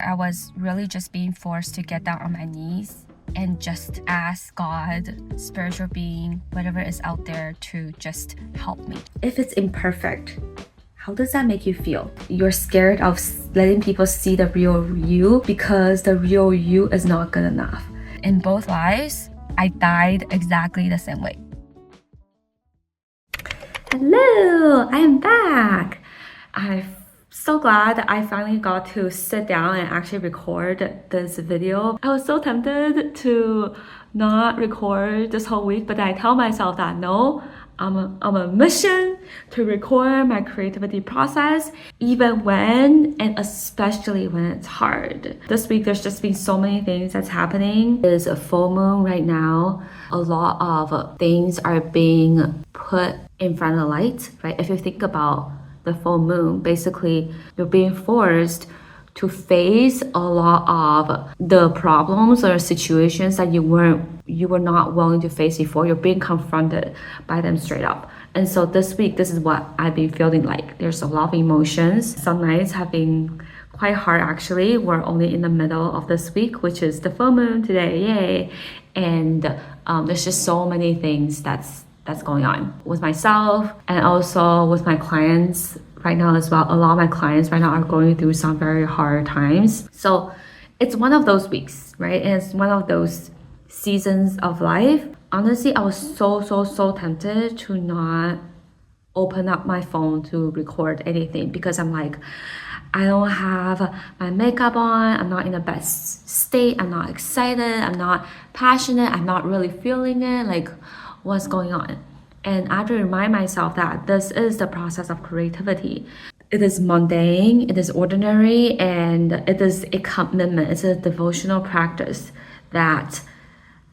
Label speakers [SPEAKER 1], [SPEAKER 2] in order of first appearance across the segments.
[SPEAKER 1] I was really just being forced to get down on my knees and just ask God, spiritual being, whatever is out there to just help me. If it's imperfect, how does that make you feel? You're scared of letting people see the real you because the real you is not good enough. In both lives, I died exactly the same way. Hello, I am back. I'm so glad I finally got to sit down and actually record this video. I was so tempted to not record this whole week, but I tell myself that no, I'm a mission to record my creativity process, even when and especially when it's hard. This week, there's just been so many things that's happening. There's a full moon right now. A lot of things are being put in front of the light, right? If you think about the full moon, basically you're being forced to face a lot of the problems or situations that you were not willing to face before. You're being confronted by them straight up. And so this week, this is what I've been feeling like. There's a lot of emotions. Some nights have been quite hard actually. We're only in the middle of this week, which is the full moon today, yay. And there's just so many things that's going on with myself and also with my clients right now as well. A lot of my clients right now are going through some very hard times. So it's one of those weeks, right? And it's one of those seasons of life. Honestly, I was so tempted to not open up my phone to record anything because I'm like, I don't have my makeup on, I'm not in the best state, I'm not excited, I'm not passionate, I'm not really feeling it, like what's going on? And I have to remind myself that this is the process of creativity. It is mundane, it is ordinary, and it is a commitment, it's a devotional practice that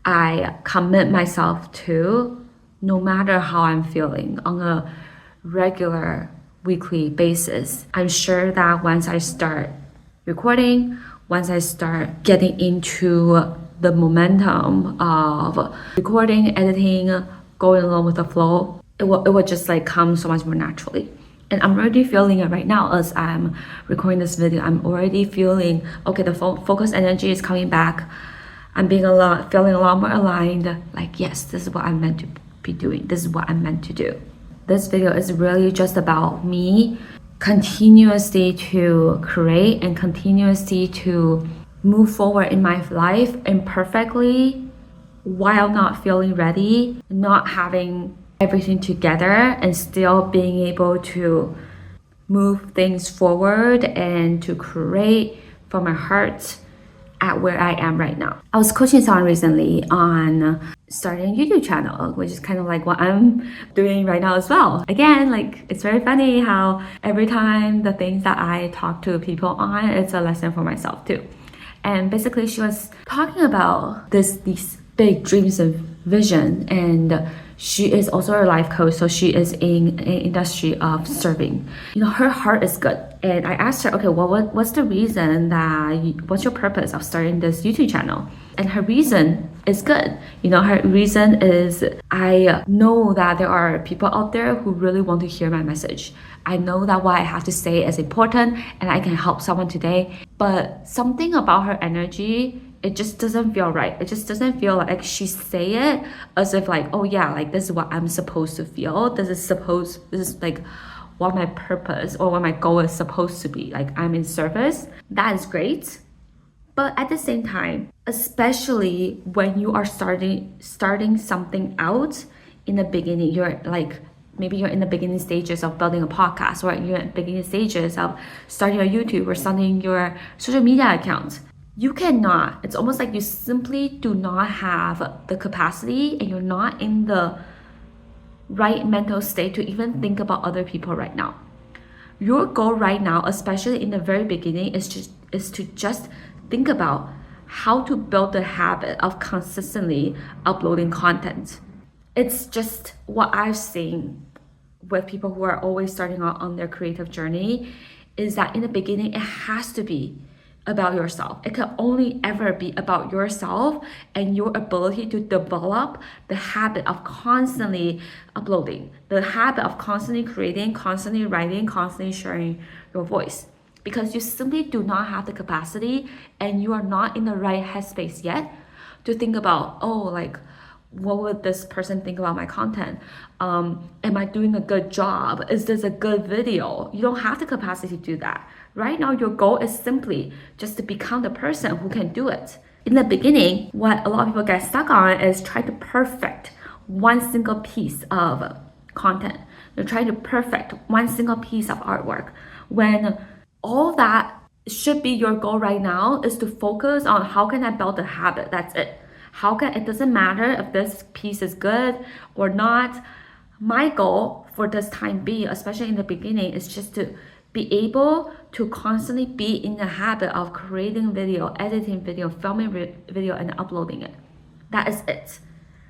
[SPEAKER 1] I commit myself to no matter how I'm feeling on a regular weekly basis. I'm sure that once I start recording, once I start getting into the momentum of recording, editing, going along with the flow, it will just like come so much more naturally. And I'm already feeling it right now as I'm recording this video. I'm already feeling, okay, the focus energy is coming back. I'm feeling a lot more aligned. Like, yes, this is what I'm meant to be doing. This is what I'm meant to do. This video is really just about me continuously to create and continuously to move forward in my life imperfectly while not feeling ready, not having everything together, and still being able to move things forward and to create from my heart at where I am right now. I was coaching someone recently on starting a YouTube channel, which is kind of like what I'm doing right now as well. Again, like it's very funny how every time the things that I talk to people on, it's a lesson for myself too. And basically she was talking about these big dreams and vision, and she is also a life coach, so she is in an industry of serving. You know, her heart is good. And I asked her, okay, well, what's the reason what's your purpose of starting this YouTube channel? And her reason is good. You know, her reason is, I know that there are people out there who really want to hear my message. I know that what I have to say is important and I can help someone today. But something about her energy, it just doesn't feel right. It just doesn't feel like she say it as if like, oh yeah, like this is what I'm supposed to feel. This is like what my purpose or what my goal is supposed to be. Like I'm in service. That is great. But at the same time, especially when you are starting something out in the beginning, you're like, maybe you're in the beginning stages of building a podcast, or you're in the beginning stages of starting a YouTube or starting your social media account. You cannot, it's almost like you simply do not have the capacity and you're not in the right mental state to even think about other people right now. Your goal right now, especially in the very beginning, is to just think about how to build the habit of consistently uploading content. It's just what I've seen with people who are always starting out on their creative journey, is that in the beginning, it has to be about yourself. It can only ever be about yourself and your ability to develop the habit of constantly uploading, the habit of constantly creating, constantly writing, constantly sharing your voice. because you simply do not have the capacity and you are not in the right headspace yet to think about, oh, like, what would this person think about my content? Am I doing a good job? Is this a good video? You don't have the capacity to do that. Right now, your goal is simply just to become the person who can do it. In the beginning, what a lot of people get stuck on is trying to perfect one single piece of content. They're trying to perfect one single piece of artwork when all that should be your goal right now is to focus on how can I build a habit. That's it. It doesn't matter if this piece is good or not. My goal for this time being, especially in the beginning, is just to be able to constantly be in the habit of creating video, editing video, filming video, and uploading it. That is it,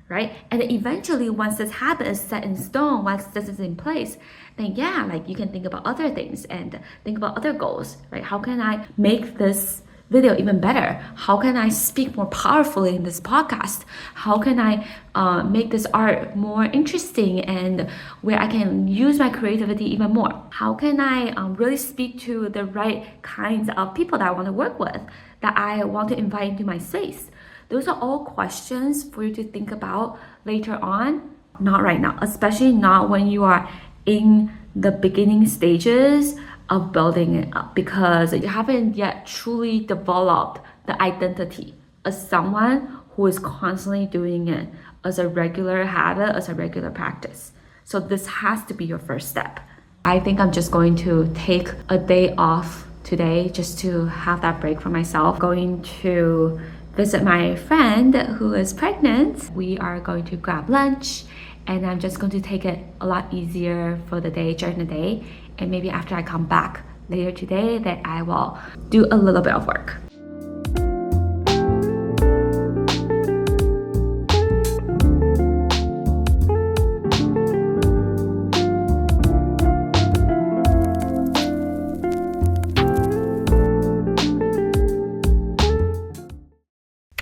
[SPEAKER 1] right? And eventually, once this habit is set in stone, once this is in place, then yeah, like you can think about other things and think about other goals, right? How can I make this video even better? How can I speak more powerfully in this podcast? How can I make this art more interesting and where I can use my creativity even more? How can I really speak to the right kinds of people that I want to work with, that I want to invite into my space? Those are all questions for you to think about later on, not right now, especially not when you are in the beginning stages of building it up, because you haven't yet truly developed the identity as someone who is constantly doing it as a regular habit, as a regular practice. So this has to be your first step. I think I'm just going to take a day off today just to have that break for myself. Going to visit my friend who is pregnant. We are going to grab lunch and I'm just going to take it a lot easier for the day, during the day. And maybe after I come back later today, that I will do a little bit of work.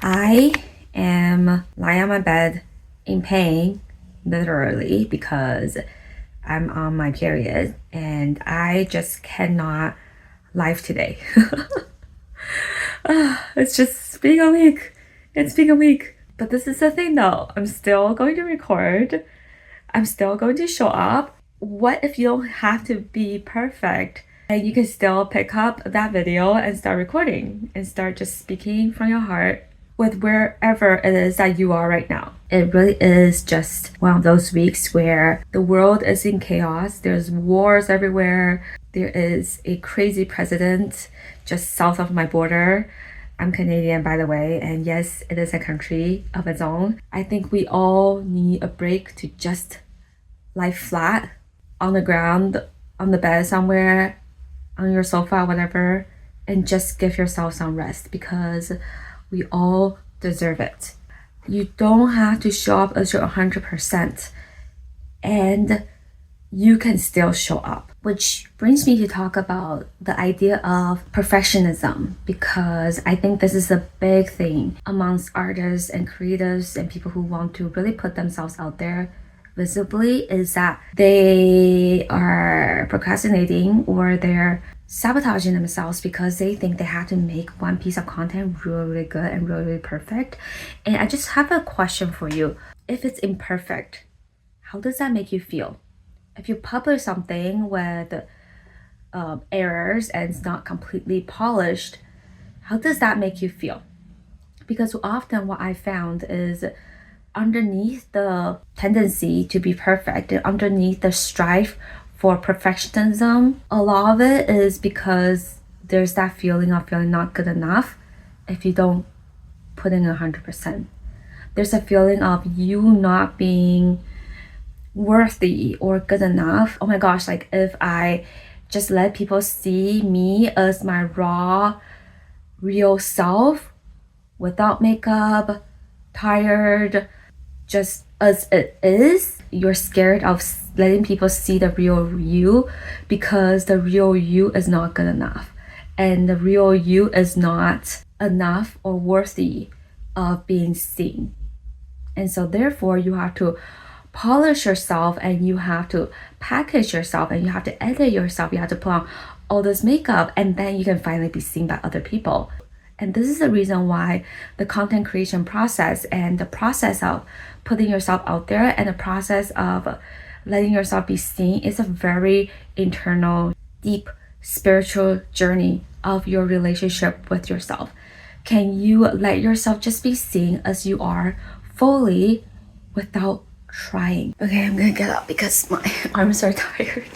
[SPEAKER 1] I am lying on my bed in pain, literally, because I'm on my period and I just cannot live today. It's just being a week. It's being a week. But this is the thing though. I'm still going to record. I'm still going to show up. What if you don't have to be perfect and you can still pick up that video and start recording and start just speaking from your heart with wherever it is that you are right now? It really is just one of those weeks where the world is in chaos. There's wars everywhere. There is a crazy president just south of my border. I'm Canadian, by the way, and yes, it is a country of its own. I think we all need a break to just lie flat on the ground, on the bed somewhere, on your sofa, whatever, and just give yourself some rest, because we all deserve it. You don't have to show up as your 100%, and you can still show up. Which brings me to talk about the idea of perfectionism, because I think this is a big thing amongst artists and creatives and people who want to really put themselves out there visibly, is that they are procrastinating or they're sabotaging themselves because they think they have to make one piece of content really, really good and really, really perfect. And I just have a question for you. If it's imperfect, how does that make you feel? If you publish something with errors and it's not completely polished, how does that make you feel? Because often what I found is underneath the tendency to be perfect and underneath the strive for perfectionism, a lot of it is because there's that feeling of feeling not good enough if you don't put in 100%. There's a feeling of you not being worthy or good enough. Oh my gosh, like if I just let people see me as my raw, real self without makeup, tired, just as it is, you're scared of letting people see the real you because the real you is not good enough and the real you is not enough or worthy of being seen. And so therefore you have to polish yourself and you have to package yourself and you have to edit yourself. You have to put on all this makeup, and then you can finally be seen by other people. And this is the reason why the content creation process and the process of putting yourself out there and the process of letting yourself be seen is a very internal, deep spiritual journey of your relationship with yourself. Can you let yourself just be seen as you are fully without trying? Okay, I'm gonna get up because my arms are tired.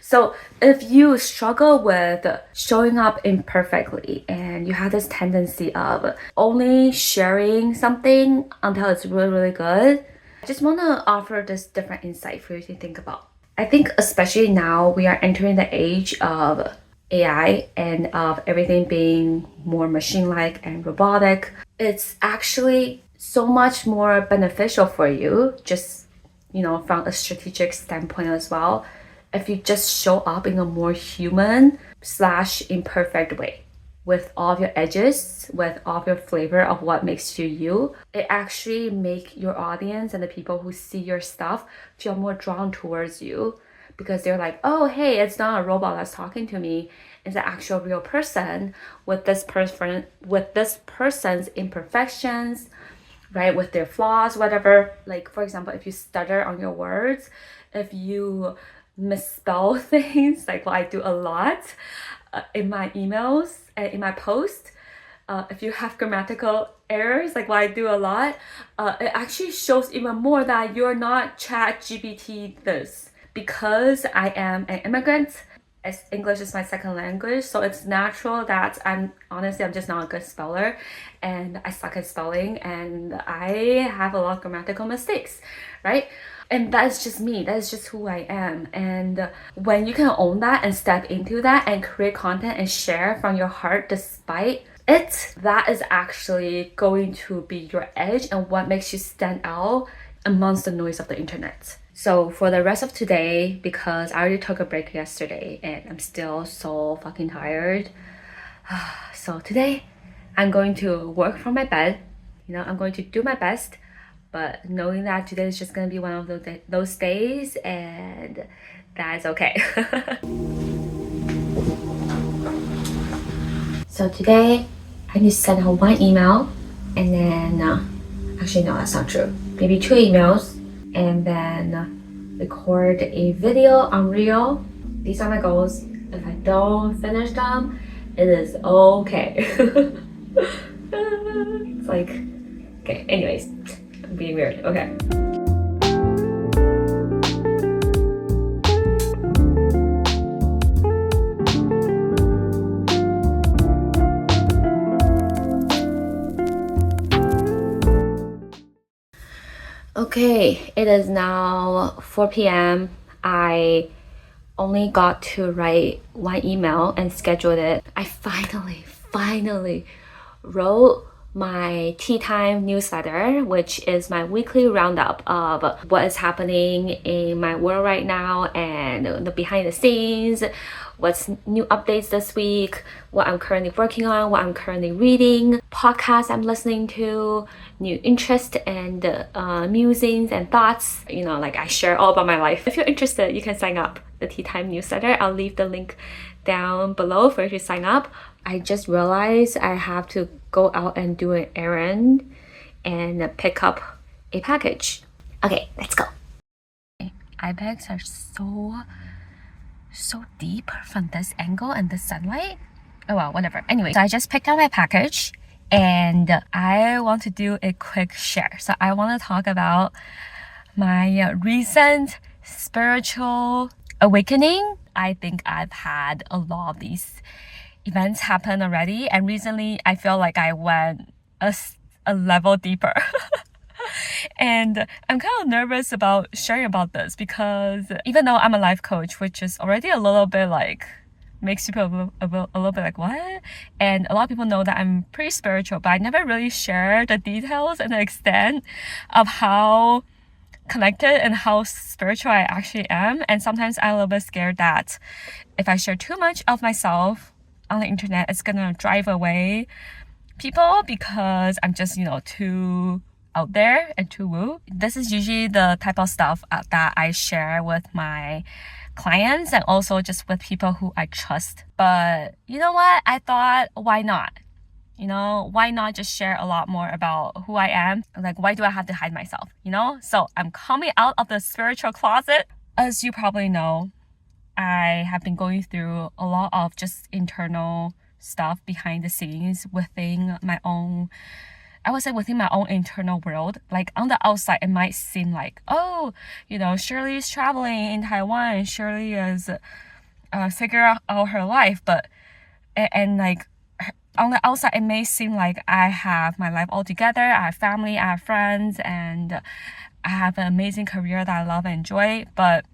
[SPEAKER 1] So if you struggle with showing up imperfectly and you have this tendency of only sharing something until it's really, really good, I just want to offer this different insight for you to think about. I think especially now we are entering the age of AI and of everything being more machine-like and robotic. It's actually so much more beneficial for you, just from a strategic standpoint as well, if you just show up in a more human slash imperfect way with all of your edges, with all of your flavor of what makes you you. It actually make your audience and the people who see your stuff feel more drawn towards you, because they're like, oh, hey, it's not a robot that's talking to me. It's an actual real person with this person's imperfections, right? With their flaws, whatever. Like, for example, if you stutter on your words, if you misspell things, like what I do a lot in my emails and in my posts, if you have grammatical errors, like what I do a lot, it actually shows even more that you're not chat GPT this. Because I am an immigrant, as English is my second language, so it's natural that I'm just not a good speller, and I suck at spelling, and I have a lot of grammatical mistakes, right? And that's just me, that's just who I am. And when you can own that and step into that and create content and share from your heart despite it, that is actually going to be your edge and what makes you stand out amongst the noise of the internet. So for the rest of today, because I already took a break yesterday and I'm still so fucking tired, so today I'm going to work from my bed. I'm going to do my best, but knowing that today is just going to be one of those days, and that is okay. So today I need to send out one email, and then actually no, that's not true, maybe 2 emails, and then record a video on Reel. These are my goals. If I don't finish them, it is okay. It's like, okay, anyways, I'm being weird. Okay. Okay, it is now 4 p.m. I only got to write one email and scheduled it. I finally wrote my Tea Time newsletter, which is my weekly roundup of what is happening in my world right now and the behind the scenes, what's new updates this week, what I'm currently working on, what I'm currently reading, podcasts I'm listening to, new interest and musings and thoughts. Like I share all about my life. If you're interested, you can sign up the Tea Time newsletter. I'll leave the link down below for you to sign up. I just realized I have to go out and do an errand and pick up a package. Okay, let's go. Eye bags are so deep from this angle and the sunlight. Oh well, whatever. Anyway, so I just picked up my package and I want to do a quick share. So I want to talk about my recent spiritual awakening. I think I've had a lot of these events happen already, and recently I feel like I went a level deeper. And I'm kind of nervous about sharing about this because even though I'm a life coach, which is already a little bit like makes people a little bit like, what? And a lot of people know that I'm pretty spiritual, but I never really share the details and the extent of how connected and how spiritual I actually am. And sometimes I'm a little bit scared that if I share too much of myself on the internet, it's gonna drive away people because I'm just, too out there and too woo. This is usually the type of stuff that I share with my clients and also just with people who I trust. But you know what? I thought, why not? Why not just share a lot more about who I am? Like, why do I have to hide myself? So I'm coming out of the spiritual closet. As you probably know, I have been going through a lot of just internal stuff behind the scenes within my own, I would say within my own internal world. Like on the outside, it might seem like, oh, Shirley's traveling in Taiwan. Shirley is figure out her life. But, and like, on the outside, it may seem like I have my life all together. I have family, I have friends, and I have an amazing career that I love and enjoy. But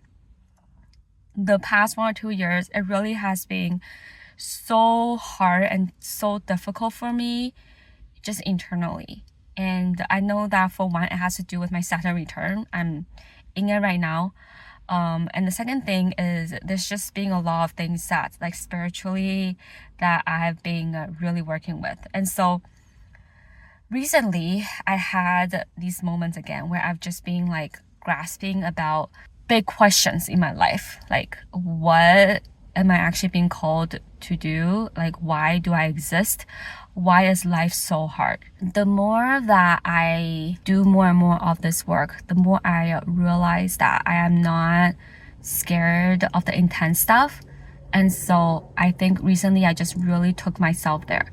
[SPEAKER 1] the past 1 or 2 years, it really has been so hard and so difficult for me just internally. And I know that for one, it has to do with my Saturn return. I'm in it right now. And the second thing is there's just been a lot of things that like spiritually that I've been really working with. And so recently I had these moments again where I've just been like grasping about big questions in my life. Like, what am I actually being called to do? Like, why do I exist? Why is life so hard? The more that I do more and more of this work, the more I realize that I am not scared of the intense stuff. And so I think recently I just really took myself there,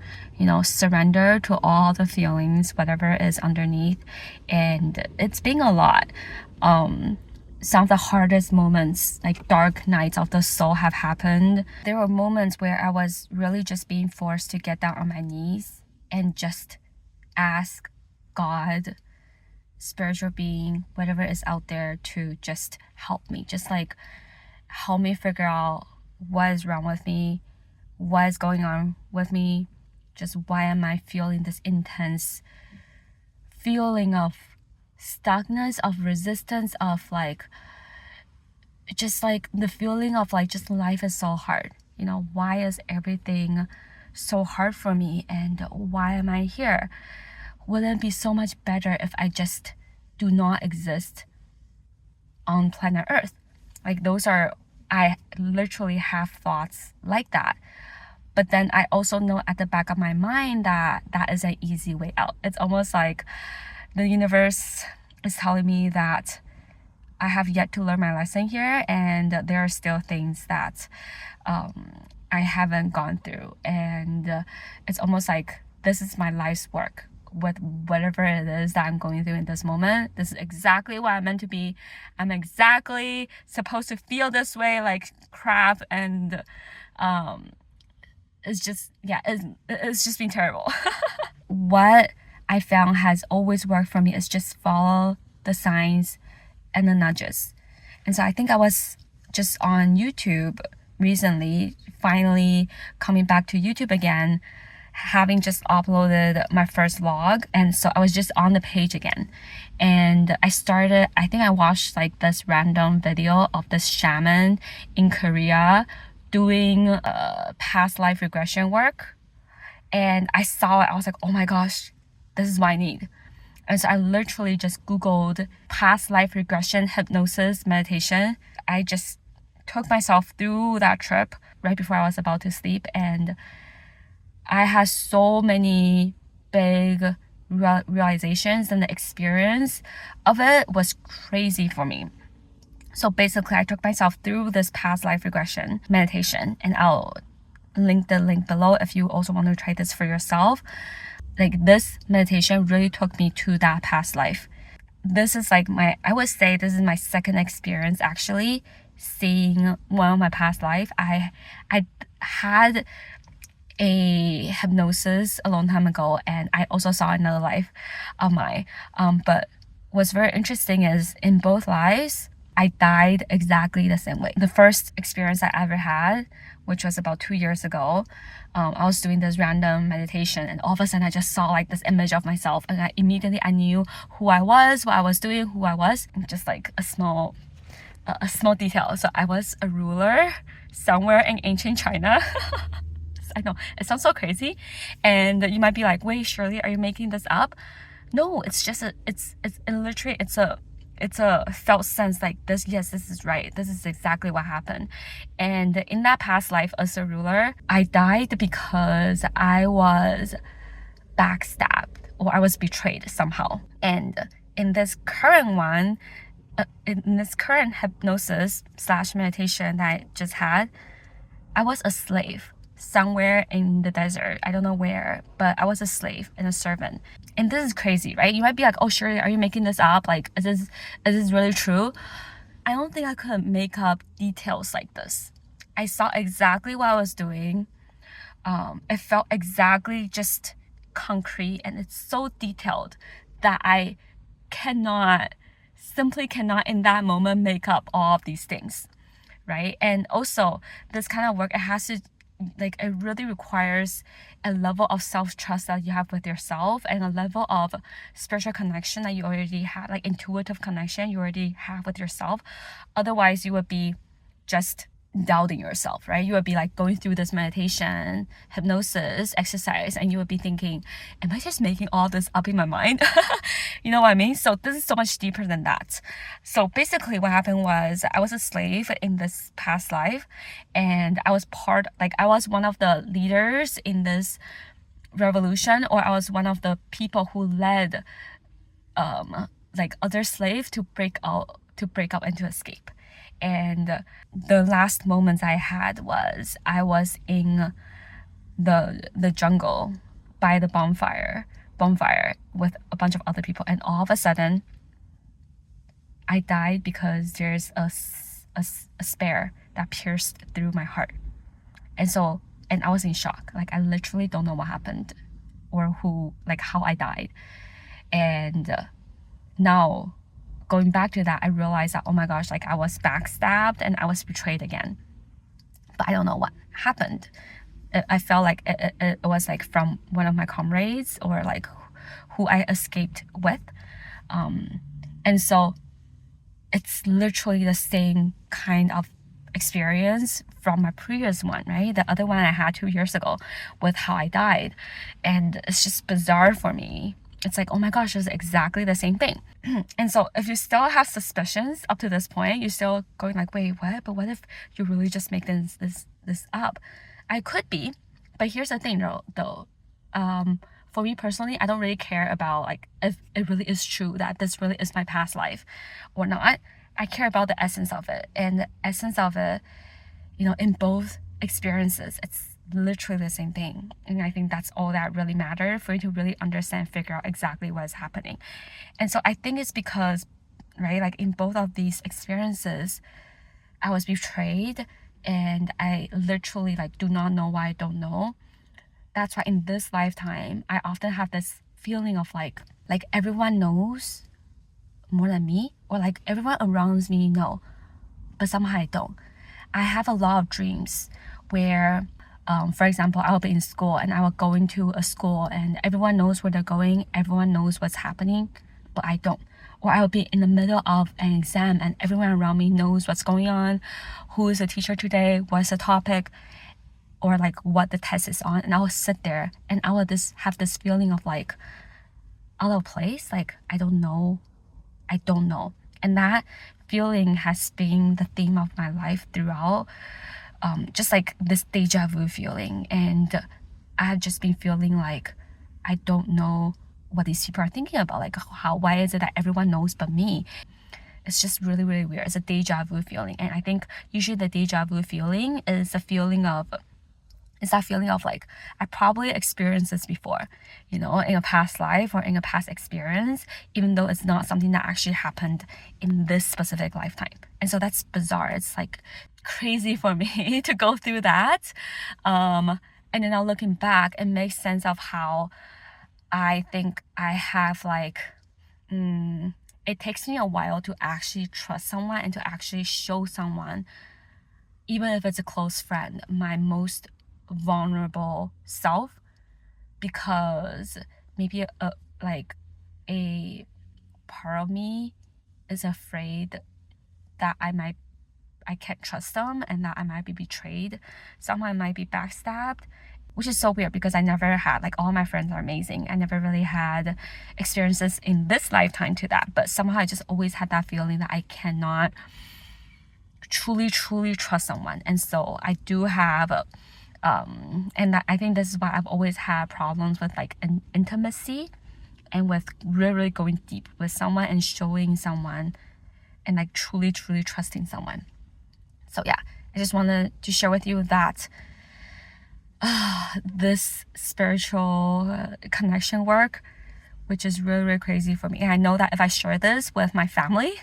[SPEAKER 1] surrender to all the feelings, whatever is underneath. And it's been a lot. Some of the hardest moments, like dark nights of the soul, have happened. There were moments where I was really just being forced to get down on my knees and just ask God, spiritual being, whatever is out there, to just help me. Just like help me figure out what is wrong with me, what is going on with me, just why am I feeling this intense feeling of stuckness, of resistance, of like just like the feeling of like just life is so hard. Why is everything so hard for me, and why am I here? Wouldn't it be so much better if I just do not exist on planet Earth? Like I literally have thoughts like that. But then I also know at the back of my mind that that is an easy way out. It's almost like the universe is telling me that I have yet to learn my lesson here, and there are still things that I haven't gone through. And it's almost like this is my life's work with whatever it is that I'm going through in this moment. This is exactly what I'm meant to be. I'm exactly supposed to feel this way, like crap. And it's just been terrible. What I found has always worked for me is just follow the signs and the nudges. And so I think I was just on YouTube recently, finally coming back to YouTube again, having just uploaded my first vlog. And so I was just on the page again. And I think I watched like this random video of this shaman in Korea doing past life regression work. And I saw it, I was like, oh my gosh, this is what I need. And so I literally just Googled past life regression, hypnosis, meditation. I just took myself through that trip right before I was about to sleep. And I had so many big realizations, and the experience of it was crazy for me. So basically, I took myself through this past life regression meditation, and I'll link the link below if you also want to try this for yourself. Like, this meditation really took me to that past life. This is like I would say this is my second experience actually seeing one of my past life. I had a hypnosis a long time ago, and I also saw another life of mine. But what's very interesting is in both lives, I died exactly the same way. The first experience I ever had, which was about 2 years ago, I was doing this random meditation, and all of a sudden I just saw like this image of myself, and I knew who I was, what I was doing, who I was. Just like a small detail. So I was a ruler somewhere in ancient China. I know it sounds so crazy, and you might be like, wait, Shirley, are you making this up? No, it's just it's literally it's a felt sense like this, yes, this is right, this is exactly what happened. And in that past life as a ruler, I died because I was backstabbed or I was betrayed somehow. And in this current one, in this current hypnosis slash meditation that I just had, I was a slave somewhere in the desert. I don't know where, but I was a slave and a servant. And this is crazy, right? You might be like, oh, Shirley, are you making this up? Like, is this really true? I don't think I could make up details like this. I saw exactly what I was doing. It felt exactly just concrete, and it's so detailed that I simply cannot in that moment make up all of these things, right? And also this kind of work, it really requires a level of self-trust that you have with yourself and a level of spiritual connection that you already have, like intuitive connection you already have with yourself. Otherwise you would be just doubting yourself, right? You would be like going through this meditation, hypnosis exercise, and you would be thinking, am I just making all this up in my mind? You know what I mean? So this is so much deeper than that. So basically what happened was I was a slave in this past life, and I was one of the leaders in this revolution, or I was one of the people who led other slaves to break out and to escape. And the last moments I had was I was in the jungle by the bonfire with a bunch of other people, and all of a sudden I died because there's a spear that pierced through my heart. And I was in shock. Like, I literally don't know what happened or how I died. And now going back to that, I realized that, oh my gosh, like I was backstabbed and I was betrayed again. But I don't know what happened. I felt like it was like from one of my comrades, or like who I escaped with. And so it's literally the same kind of experience from my previous one, right? The other one I had 2 years ago with how I died. And it's just bizarre for me. It's like, oh my gosh, it's exactly the same thing. And so if you still have suspicions up to this point, you're still going like, wait, what? But what if you really just make this up? I could be, but here's the thing though. For me personally, I don't really care about like if it really is true that this really is my past life or not. I care about the essence of it. And the essence of it, in both experiences, it's literally the same thing. And I think that's all that really mattered for you to really understand, figure out exactly what is happening. And so I think it's because, right, like in both of these experiences, I was betrayed, and I literally like do not know why I don't know. That's why in this lifetime, I often have this feeling of like everyone knows more than me, or like everyone around me know, but somehow I don't. I have a lot of dreams where, for example, I will be in school and I will go into a school and everyone knows where they're going, everyone knows what's happening, but I don't. Or I will be in the middle of an exam and everyone around me knows what's going on, who is the teacher today, what's the topic, or like what the test is on. And I will sit there and I will just have this feeling of like out of place, like I don't know. And that feeling has been the theme of my life throughout, just like this deja vu feeling. And I have just been feeling like I don't know what these people are thinking about, like why is it that everyone knows but me? It's just really, really weird. It's a deja vu feeling. And I think usually the deja vu feeling is that feeling of like, I probably experienced this before, in a past life or in a past experience, even though it's not something that actually happened in this specific lifetime. And so that's bizarre. It's like crazy for me to go through that. And then now looking back, it makes sense of how I think I have like, it takes me a while to actually trust someone and to actually show someone, even if it's a close friend, my most vulnerable self, because maybe a part of me is afraid that I can't trust them and that I might be betrayed, someone might be backstabbed, which is so weird because I never had, like, all my friends are amazing. I never really had experiences in this lifetime to that, but somehow I just always had that feeling that I cannot truly trust someone. And so I do have and I think this is why I've always had problems with like an intimacy and with really going deep with someone and showing someone and like truly trusting someone. So yeah, I just wanted to share with you that this spiritual connection work, which is really crazy for me. And I know that if I share this with my family,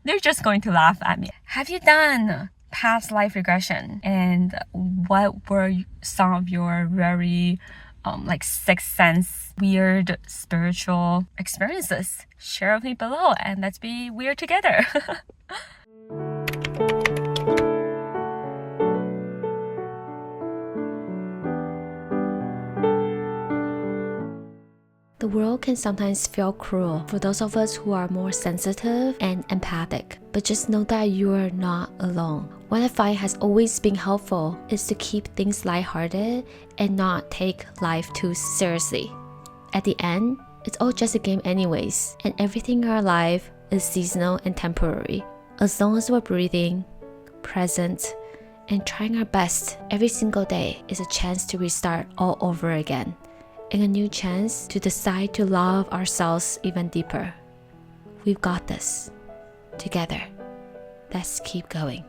[SPEAKER 1] they're just going to laugh at me. Have you done past life regression? And what were some of your very like sixth sense, weird spiritual experiences? Share with me below and let's be weird together.
[SPEAKER 2] The world can sometimes feel cruel for those of us who are more sensitive and empathic, but just know that you are not alone. What I find has always been helpful is to keep things lighthearted and not take life too seriously. At the end, it's all just a game anyways, and everything in our life is seasonal and temporary. As long as we're breathing, present, and trying our best, every single day is a chance to restart all over again, and a new chance to decide to love ourselves even deeper. We've got this. Together. Let's keep going.